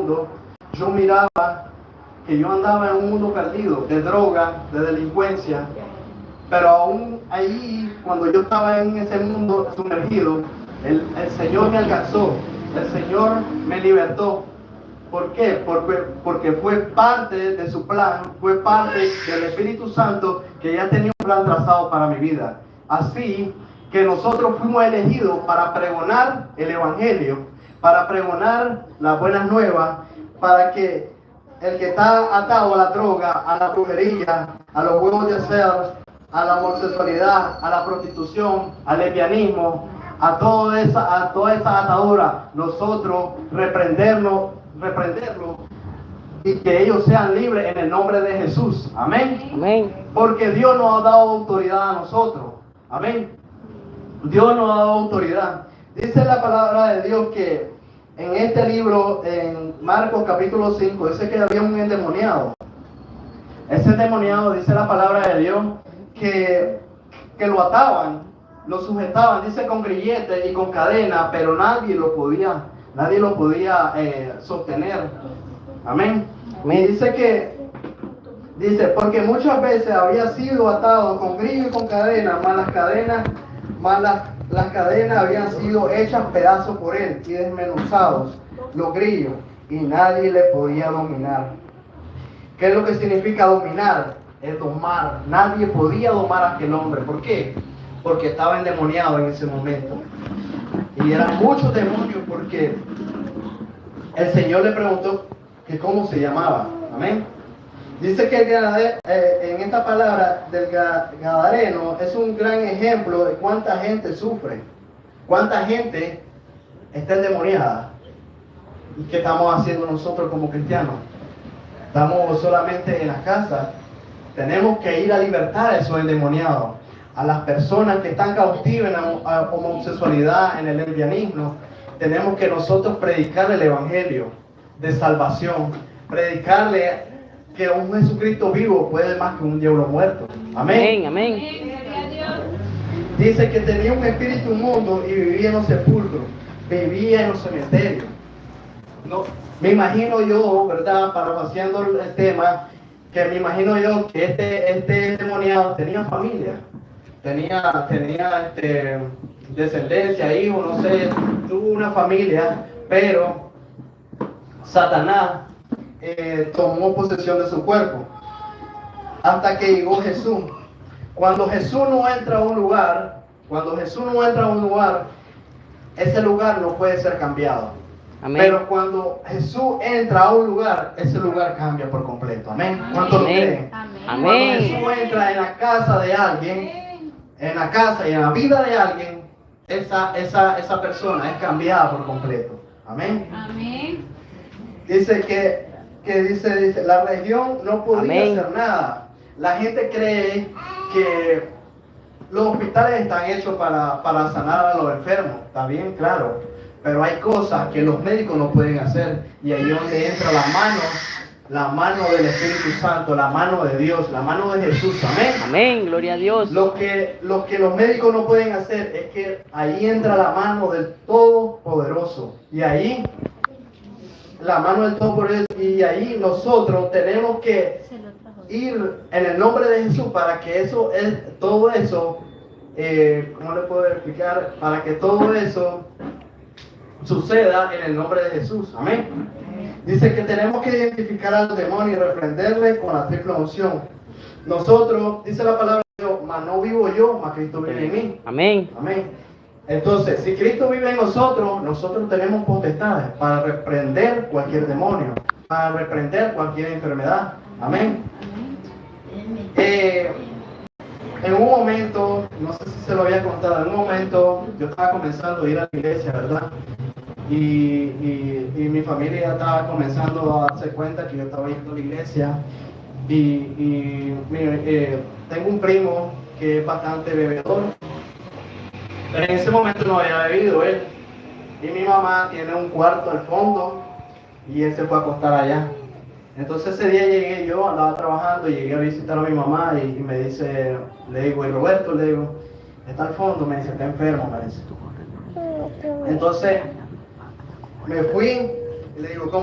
mundo, yo miraba que yo andaba en un mundo perdido, de droga, de delincuencia, pero aún ahí, cuando yo estaba en ese mundo sumergido, el Señor me alcanzó, el Señor me libertó. ¿Por qué? Porque fue parte de su plan, fue parte del Espíritu Santo que ya tenía un plan trazado para mi vida. Así que nosotros fuimos elegidos para pregonar el Evangelio, para pregonar las buenas nuevas, para que el que está atado a la droga, a la brujería, a los juegos de azar, a la homosexualidad, a la prostitución, al lesbianismo, a toda esa atadura, nosotros reprenderlo y que ellos sean libres en el nombre de Jesús. Amén. Amén. Porque Dios nos ha dado autoridad a nosotros. Amén. Dios nos ha dado autoridad. Dice la palabra de Dios que en este libro, en Marcos capítulo 5, dice que había un endemoniado. Ese endemoniado, dice la palabra de Dios, que lo ataban, lo sujetaban, dice con grilletes y con cadena, pero nadie lo podía sostener. Amén. Y dice, porque muchas veces había sido atado con grillo y con cadena, las cadenas habían sido hechas pedazos por él y desmenuzados los grillos, y nadie le podía dominar. ¿Qué es lo que significa dominar? Es domar. Nadie podía domar a aquel hombre. ¿Por qué? Porque estaba endemoniado en ese momento. Y eran muchos demonios, porque el Señor le preguntó que cómo se llamaba. Amén. Dice que en esta palabra del Gadareno es un gran ejemplo de cuánta gente sufre, cuánta gente está endemoniada. ¿Y qué estamos haciendo nosotros como cristianos? Estamos solamente en la casa. Tenemos que ir a libertar a esos endemoniados, a las personas que están cautivas en la homosexualidad, en el lesbianismo. Tenemos que nosotros predicar el evangelio de salvación, predicarle que un Jesucristo vivo puede más que un diablo muerto. Amén. Amén. Amén. Dice que tenía un espíritu inmundo y vivía en los sepulcros, vivía en los cementerios. No, me imagino yo, ¿verdad? Parafraseando el tema, que me imagino yo que este endemoniado tenía familia, tenía descendencia, hijos, no sé, tuvo una familia, pero Satanás tomó posesión de su cuerpo hasta que llegó Jesús. Cuando Jesús no entra a un lugar, ese lugar no puede ser cambiado. Amén. Pero cuando Jesús entra a un lugar, ese lugar cambia por completo. Amén. ¿Cuántos lo creen? Amén. Cuando Jesús entra en la casa de alguien, en la casa y en la vida de alguien, esa persona es cambiada por completo. Amén. Amén. Dice que dice, la región no podía hacer nada. La gente cree que los hospitales están hechos para sanar a los enfermos. Está bien, claro. Pero hay cosas que los médicos no pueden hacer. Y ahí es donde entra la mano del Espíritu Santo, la mano de Dios, la mano de Jesús. Amén. Amén, gloria a Dios. Lo que los médicos no pueden hacer es que ahí entra la mano del Todopoderoso. Y ahí la mano del Todopoderoso, y ahí nosotros tenemos que ir en el nombre de Jesús para que todo eso, ¿cómo le puedo explicar? Para que todo eso suceda en el nombre de Jesús. Amén. Dice que tenemos que identificar al demonio y reprenderle con la triple unción. Nosotros, dice la palabra de Dios, mas no vivo yo, mas Cristo vive en mí. Amén. Amén. Entonces, si Cristo vive en nosotros tenemos potestades para reprender cualquier demonio, para reprender cualquier enfermedad. Amén. En un momento, no sé si se lo había contado, en un momento yo estaba comenzando a ir a la iglesia, ¿verdad? Y mi familia estaba comenzando a darse cuenta que yo estaba yendo a la iglesia. Tengo un primo que es bastante bebedor. Pero en ese momento no había bebido él. Y mi mamá tiene un cuarto al fondo y él se fue a acostar allá. Entonces ese día llegué yo, andaba trabajando, y llegué a visitar a mi mamá y me dice, le digo, y Roberto, le digo, está al fondo, me dice, está enfermo, me dice. Entonces me fui y le digo, ¿cómo